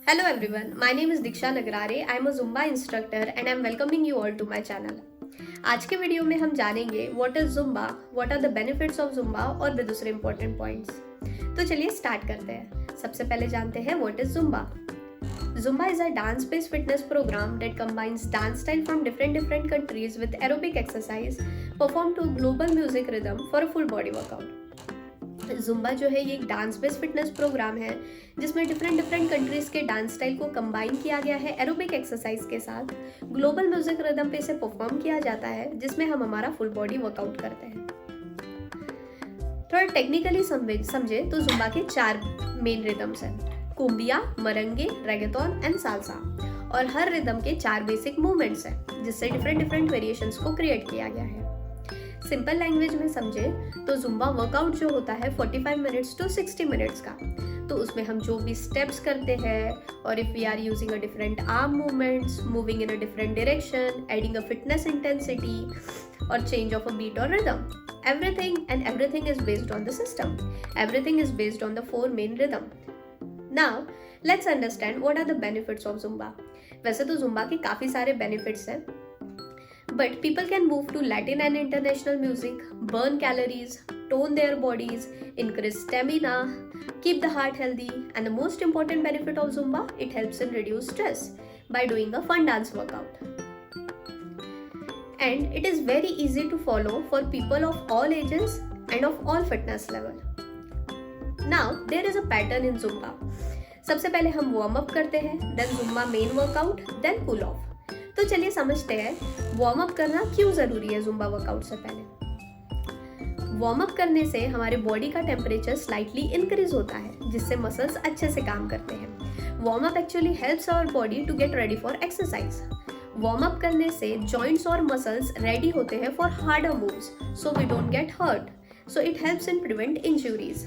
Hello everyone, my name is Diksha Nagrare. I am a Zumba instructor and I am welcoming you all to my channel. आज के video में हम जानेंगे what is Zumba, what are the benefits of Zumba और भी दूसरे important points. तो चलिए स्टार्ट करते हैं. सबसे पहले जानते हैं what is Zumba. Zumba is a dance-based fitness program that combines dance style from different countries with aerobic exercise performed to global music rhythm for a full body workout. Zumba जो है ये एक डांस बेस्ड फिटनेस प्रोग्राम है जिसमें different countries के dance style को combine किया गया है एरोबिक एक्सरसाइज के साथ. ग्लोबल म्यूजिक रिदम पे इसे परफॉर्म किया जाता है जिसमें हम हमारा फुल बॉडी वर्कआउट करते हैं. थोड़ा टेक्निकली समझे तो जुम्बा के 4 मेन रिदम्स हैं: कुम्बिया, मरंगे, रेगेटोन एंड साल्सा. और हर रिदम के 4 बेसिक मूवमेंट्स हैं जिससे डिफरेंट वेरिएशंस को क्रिएट किया गया है. सिंपल लैंग्वेज में समझे तो जुम्बा वर्कआउट जो होता है 45 मिनट्स टू 60 मिनट्स का. तो उसमें हम जो भी स्टेप्स करते हैं और if we are using a different arm movements, moving in a different direction, adding a fitness intensity और चेंज ऑफ अ बीट और rhythm, everything is based on the system. Everything is based on the 4 main rhythm. Now let's understand what are the benefits of Zumba. वैसे तो Zumba के काफ़ी सारे benefits हैं, but people can move to Latin and international music, burn calories, tone their bodies, increase stamina, keep the heart healthy, and the most important benefit of Zumba, it helps in reduce stress by doing a fun dance workout. And it is very easy to follow for people of all ages and of all fitness level. Now there is a pattern in Zumba. सबसे पहले हम warm up करते हैं, then Zumba main workout, then cool off. तो चलिए समझते हैं warm up करना क्यों ज़रूरी है जुम्बा वर्कआउट से पहले. वार्म अप करने से हमारे बॉडी का टेम्परेचर स्लाइटली इंक्रीज होता है जिससे मसल्स अच्छे से काम करते हैं. Warm up actually helps our body to get ready for exercise. Warm up करने से जॉइंट्स और मसल्स रेडी होते हैं for harder moves so we don't get hurt. So it helps in prevent injuries.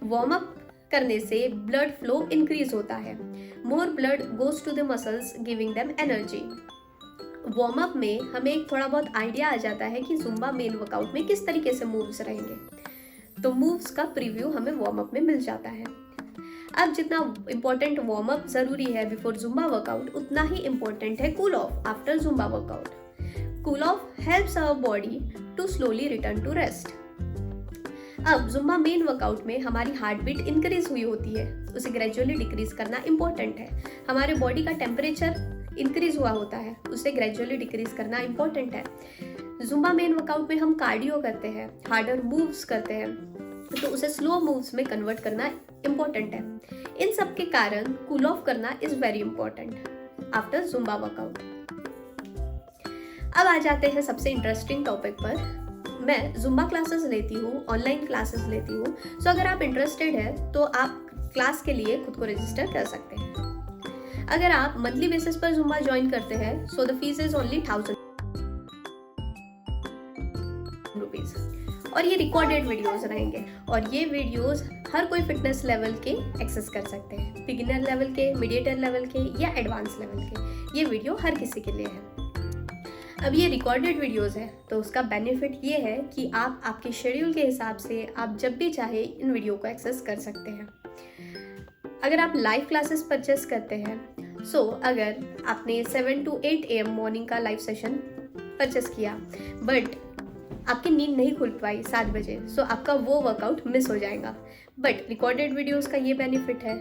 Warm up करने से blood flow increase होता है. More blood goes to the muscles giving them energy. Warm up में हमें एक थोड़ा बहुत आइडिया आ जाता है कि जुम्बा मेन वर्कआउट में किस तरीके से मूव्स रहेंगे. तो मूव्स का प्रीव्यू हमें वार्म अप में मिल जाता है. अब जितना इम्पोर्टेंट वार्म अप ज़रूरी है बिफोर जुम्बा वर्कआउट, उतना ही इम्पोर्टेंट है cool off after Zumba workout. Cool off helps our body to slowly return to rest. अब जुम्बा मेन वर्कआउट में हमारी हार्ट बीट इंक्रीज हुई होती है, उसे ग्रेजुअली डिक्रीज करना इम्पोर्टेंट है. हमारे बॉडी का टेम्परेचर इंक्रीज हुआ होता है, उसे ग्रेजुअली डिक्रीज करना इम्पोर्टेंट है. जुम्बा मेन वर्कआउट में हम कार्डियो करते हैं, हार्डर मूव्स करते हैं, तो उसे स्लो मूव्स में कन्वर्ट करना इम्पोर्टेंट है. इन सब के कारण कूल ऑफ करना is very important after Zumba workout. अब आ जाते हैं सबसे इंटरेस्टिंग टॉपिक पर. मैं जुम्बा क्लासेस लेती हूँ, ऑनलाइन क्लासेस लेती हूँ. सो अगर आप इंटरेस्टेड है तो आप क्लास के लिए खुद को रजिस्टर कर सकते हैं. अगर आप मंथली बेसिस पर जुम्बा ज्वाइन करते हैं so the fees is only 1000 rupees. और ये रिकॉर्डेड वीडियोस रहेंगे और ये वीडियोस हर कोई फिटनेस लेवल के एक्सेस कर सकते हैं. बिगिनर लेवल के, मीडिएटर लेवल के या एडवांस लेवल के. ये वीडियो हर किसी के लिए है. अब ये रिकॉर्डेड वीडियोस है तो उसका बेनिफिट ये है कि आप आपके शेड्यूल के हिसाब से आप जब भी चाहे इन वीडियो को एक्सेस कर सकते हैं. अगर आप लाइव क्लासेस परचेस करते हैं अगर आपने 7 to 8 AM मॉर्निंग का लाइव सेशन परचेस किया बट आपकी नींद नहीं खुल पाई 7 बजे, आपका वो वर्कआउट मिस हो जाएगा. बट रिकॉर्डेड वीडियोस का ये बेनिफिट है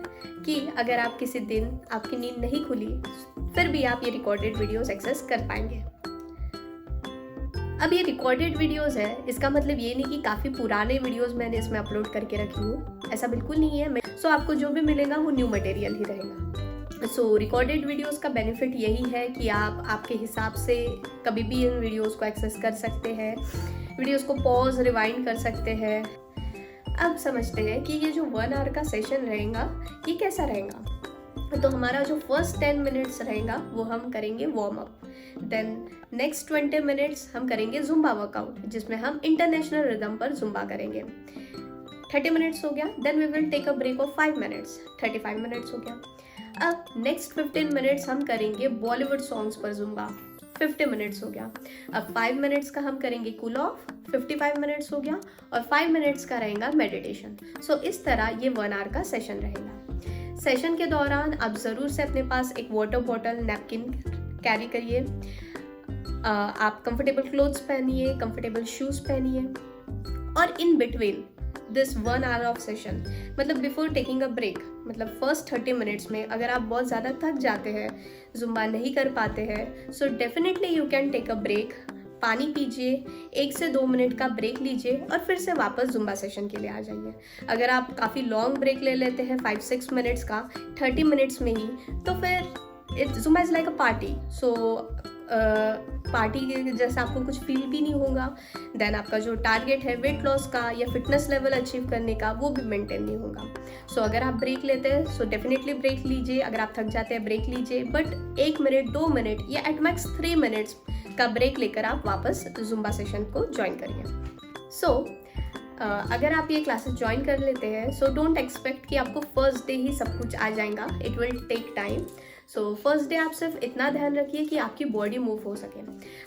कि अगर आप किसी दिन आपकी नींद नहीं खुली फिर भी आप ये रिकॉर्डेड वीडियोस एक्सेस कर पाएंगे. अब ये रिकॉर्डेड वीडियोस है, इसका मतलब ये नहीं कि काफ़ी पुराने वीडियोस मैंने इसमें अपलोड करके रखी हूँ, ऐसा बिल्कुल नहीं है. आपको जो भी मिलेगा वो न्यू मटेरियल ही रहेगा. रिकॉर्डेड वीडियोस का बेनिफिट यही है कि आप आपके हिसाब से कभी भी इन वीडियोस को एक्सेस कर सकते हैं, वीडियोस को पॉज रिवाइंड कर सकते हैं. अब समझते हैं कि ये जो 1 आवर का सेशन रहेगा ये कैसा रहेगा. तो हमारा जो फर्स्ट 10 मिनट्स रहेगा वो हम करेंगे warm up. Then next 20 minutes हम करेंगे जुम्बा वर्कआउट जिसमें हम इंटरनेशनल रिदम पर जुम्बा करेंगे. 30 मिनट्स हो गया. Then we will take a break of 5 minutes. 35 minutes हो गया. अब नेक्स्ट 15 मिनट्स हम करेंगे बॉलीवुड सॉन्ग्स पर जुम्बा. 50 मिनट्स हो गया. अब 5 मिनट्स का हम करेंगे कूल ऑफ. 55 मिनट्स हो गया और 5 मिनट्स का रहेगा मेडिटेशन. इस तरह ये 1 आवर का सेशन रहेगा. सेशन के दौरान आप ज़रूर से अपने पास एक वाटर बॉटल, नैपकिन कैरी करिए। आप कंफर्टेबल क्लोथ्स पहनिए, कंफर्टेबल शूज़ पहनिए, और in between this 1 hour of session, मतलब बिफोर टेकिंग अ ब्रेक, मतलब फर्स्ट 30 मिनट्स में अगर आप बहुत ज़्यादा थक जाते हैं, जुम्बा नहीं कर पाते हैं, so definitely you can take a break. पानी पीजिए, 1 से 2 मिनट का ब्रेक लीजिए और फिर से वापस जुम्बा सेशन के लिए आ जाइए। अगर आप काफ़ी लॉन्ग ब्रेक ले लेते हैं 5-6 मिनट्स का 30 मिनट्स में ही, तो फिर Zumba is like a party. So party के जैसा आपको कुछ फील भी नहीं होगा। देन आपका जो टारगेट है वेट लॉस का या फिटनेस लेवल अचीव करने का, वो भी मेंटेन नहीं होगा। सो अगर आप ब्रेक लेते हैं, सो डेफिनेटली ब्रेक लीजिए। अगर आप थक जाते हैं, ब्रेक लीजिए, बट 1 मिनट, 2 मिनट या एट मैक्स 3 मिनट्स का ब्रेक लेकर आप वापस जुम्बा सेशन को ज्वाइन करिए। सो अगर आप ये क्लासेस ज्वाइन कर लेते हैं, सो डोंट एक्सपेक्ट कि आपको फर्स्ट डे ही सब कुछ आ जाएगा। It will take time. So first day आप सिर्फ इतना ध्यान रखिए कि आपकी बॉडी मूव हो सके।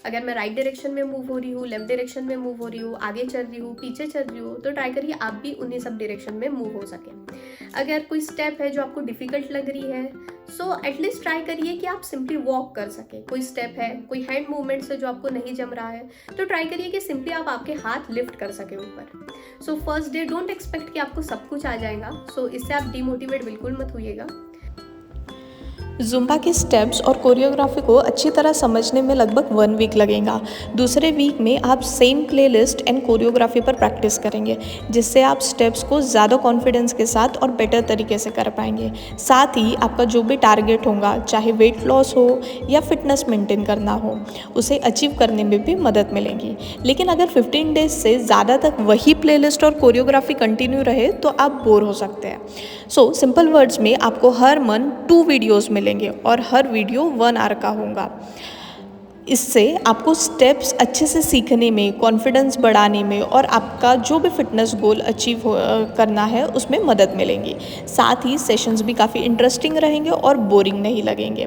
अगर मैं राइट डायरेक्शन में मूव हो रही हूँ, लेफ्ट डायरेक्शन में मूव हो रही हूँ, आगे चल रही हूँ, पीछे चल रही हूँ, तो ट्राई करिए आप भी उन्हीं सब डायरेक्शन में मूव हो सके। अगर कोई स्टेप है जो आपको डिफिकल्ट लग रही है, सो एटलीस्ट ट्राई करिए कि आप सिंपली वॉक कर सके। कोई स्टेप है, कोई हैंड मूवमेंट्स है जो आपको नहीं जम रहा है, तो ट्राई करिए कि सिंपली आप आपके हाथ लिफ्ट कर सके ऊपर। सो फर्स्ट डे डोंट एक्सपेक्ट कि आपको सब कुछ आ जाएगा। सो इससे आप डिमोटिवेट बिल्कुल मत होइएगा। जुम्बा के स्टेप्स और कोरियोग्राफी को अच्छी तरह समझने में लगभग 1 वीक लगेगा। दूसरे वीक में आप सेम प्लेलिस्ट एंड कोरियोग्राफी पर प्रैक्टिस करेंगे, जिससे आप स्टेप्स को ज़्यादा कॉन्फिडेंस के साथ और बेटर तरीके से कर पाएंगे। साथ ही आपका जो भी टारगेट होगा, चाहे वेट लॉस हो या फिटनेस मेंटेन करना हो, उसे अचीव करने में भी मदद मिलेगी। लेकिन अगर 15 डेज से ज़्यादा तक वही प्लेलिस्ट और कोरियोग्राफी कंटिन्यू रहे तो आप बोर हो सकते हैं। सो सिंपल वर्ड्स में आपको हर मंथ 2 वीडियोज़ मिलेंगे और हर वीडियो 1 आवर का होगा। इससे आपको स्टेप्स अच्छे से सीखने में, कॉन्फिडेंस बढ़ाने में और आपका जो भी फिटनेस गोल अचीव करना है उसमें मदद मिलेंगी। साथ ही सेशंस भी काफ़ी इंटरेस्टिंग रहेंगे और बोरिंग नहीं लगेंगे।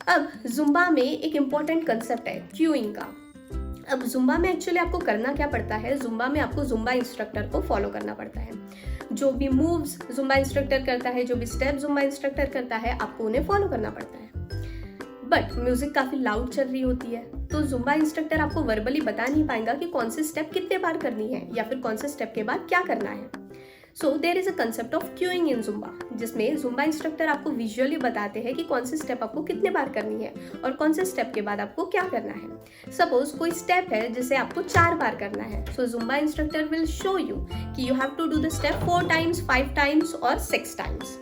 अब जुम्बा में एक इम्पॉर्टेंट कंसेप्ट है क्यूइंग का। अब जुम्बा में एक्चुअली आपको करना क्या पड़ता है, जुम्बा में आपको जुम्बा इंस्ट्रक्टर को फॉलो करना पड़ता है। जो भी मूव्स जुम्बा इंस्ट्रक्टर करता है, जो भी स्टेप जुम्बा इंस्ट्रक्टर करता है, आपको उन्हें फॉलो करना पड़ता है। बट म्यूजिक काफ़ी लाउड चल रही होती है, तो जुम्बा इंस्ट्रक्टर आपको वर्बली बता नहीं पाएगा कि कौन सी स्टेप कितने बार करनी है या फिर कौन से स्टेप के बाद क्या करना है। So there is a concept of cueing in Zumba, जिसमें जुम्बा इंस्ट्रक्टर आपको विजुअली बताते हैं कि कौन सी स्टेप आपको कितने बार करनी है और कौन से स्टेप के बाद आपको क्या करना है। सपोज कोई स्टेप है जिसे आपको 4 बार करना है, so Zumba instructor will show you कि you have to do the step 4 times, 5 times और 6 times.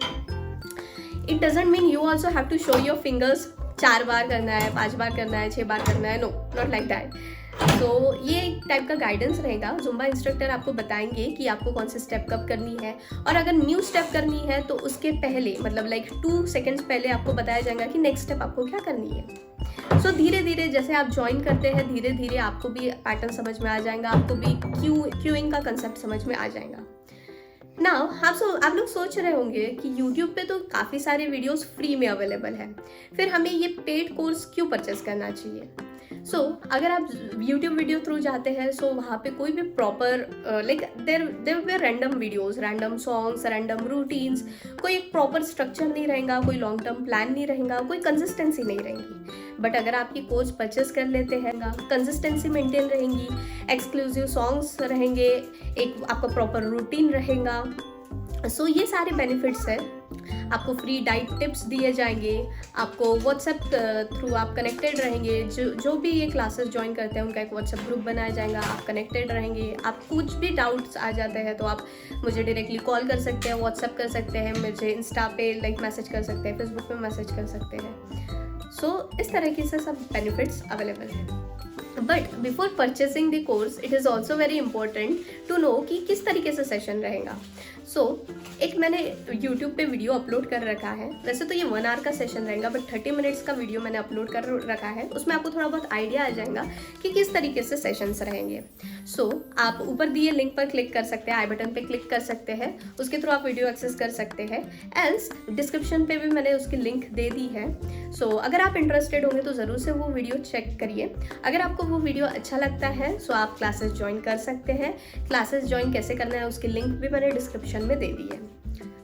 It doesn't mean you also have to show your fingers 4 बार करना है, 5 बार करना है, 6 बार करना है। No, not like that. तो ये एक टाइप का गाइडेंस रहेगा। जुम्बा इंस्ट्रक्टर आपको बताएंगे कि आपको कौन सी स्टेप कब करनी है, और अगर न्यू स्टेप करनी है तो उसके पहले, मतलब लाइक 2 सेकेंड्स पहले आपको बताया जाएगा कि नेक्स्ट स्टेप आपको क्या करनी है। सो धीरे धीरे जैसे आप ज्वाइन करते हैं, धीरे धीरे आपको भी पैटर्न समझ में आ जाएगा, आपको भी क्यूइंग का कंसेप्ट समझ में आ जाएगा। नाउ आप लोग सोच रहे होंगे कि YouTube पे तो काफ़ी सारे वीडियोस फ्री में अवेलेबल है, फिर हमें ये पेड कोर्स क्यों परचेस करना चाहिए। सो अगर आप YouTube वीडियो थ्रू जाते हैं, सो वहाँ पे कोई भी proper like there way random videos, random songs, random routines, कोई एक प्रॉपर स्ट्रक्चर नहीं रहेगा, कोई लॉन्ग टर्म प्लान नहीं रहेगा, कोई कंसिस्टेंसी नहीं रहेगी। बट अगर आप ये कोर्स परचेस कर लेते हैं, कंसिस्टेंसी मेंटेन रहेंगी, एक्सक्लूसिव सॉन्ग्स रहेंगे, एक आपका प्रॉपर रूटीन रहेगा। सो ये सारे बेनिफिट्स है। आपको फ्री डाइट टिप्स दिए जाएंगे, आपको व्हाट्सएप थ्रू आप कनेक्टेड रहेंगे। जो भी ये क्लासेस ज्वाइन करते हैं उनका एक व्हाट्सएप ग्रुप बनाया जाएगा, आप कनेक्टेड रहेंगे। आप कुछ भी डाउट्स आ जाते हैं तो आप मुझे डायरेक्टली कॉल कर सकते हैं, व्हाट्सएप कर सकते हैं, मुझे इंस्टा पे लाइक मैसेज कर सकते हैं, फेसबुक पे मैसेज कर सकते हैं। सो इस तरीके से सब बेनिफिट्स अवेलेबल हैं। But before purchasing the course it is also very important to know कि किस तरीके से सेशन रहेगा। सो एक मैंने यूट्यूब पे वीडियो अपलोड कर रखा है। वैसे तो ये 1 आवर का सेशन रहेगा, बट 30 मिनट्स का वीडियो मैंने अपलोड कर रखा है। उसमें आपको थोड़ा बहुत आइडिया आ जाएगा कि किस तरीके से सेशंस रहेंगे। सो आप ऊपर दिए लिंक पर क्लिक कर सकते हैं, आई बटन पे क्लिक कर सकते हैं, उसके थ्रू आप वीडियो एक्सेस कर सकते हैं। एल्स डिस्क्रिप्शन पे भी मैंने उसकी लिंक दे दी है। सो अगर आप इंटरेस्टेड होंगे तो ज़रूर से वो वीडियो चेक करिए। अगर आपको वो वीडियो अच्छा लगता है सो आप क्लासेस ज्वाइन कर सकते हैं। क्लासेस ज्वाइन कैसे करना है उसकी लिंक भी मैंने डिस्क्रिप्शन में दे दी है।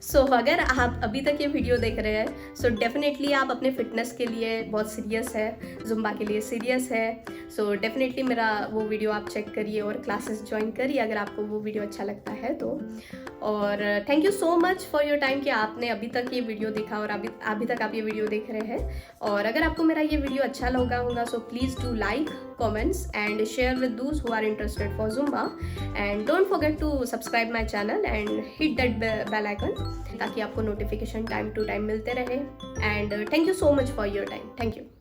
सो अगर आप अभी तक ये वीडियो देख रहे हैं सो डेफिनेटली आप अपने फिटनेस के लिए बहुत सीरियस है, जुम्बा के लिए सीरियस है। सो डेफिनेटली मेरा वो वीडियो आप चेक करिए और क्लासेस ज्वाइन करिए अगर आपको वो वीडियो अच्छा लगता है तो। और thank you so much for your time कि आपने अभी तक ये वीडियो देखा और अभी तक आप ये वीडियो देख रहे हैं। और अगर आपको मेरा ये वीडियो अच्छा लगा होगा so please do like, comments and share with those who are interested for Zumba and don't forget to subscribe my channel and hit that bell icon ताकि आपको नोटिफिकेशन टाइम टू टाइम मिलते रहे। And thank you so much for your time. Thank you.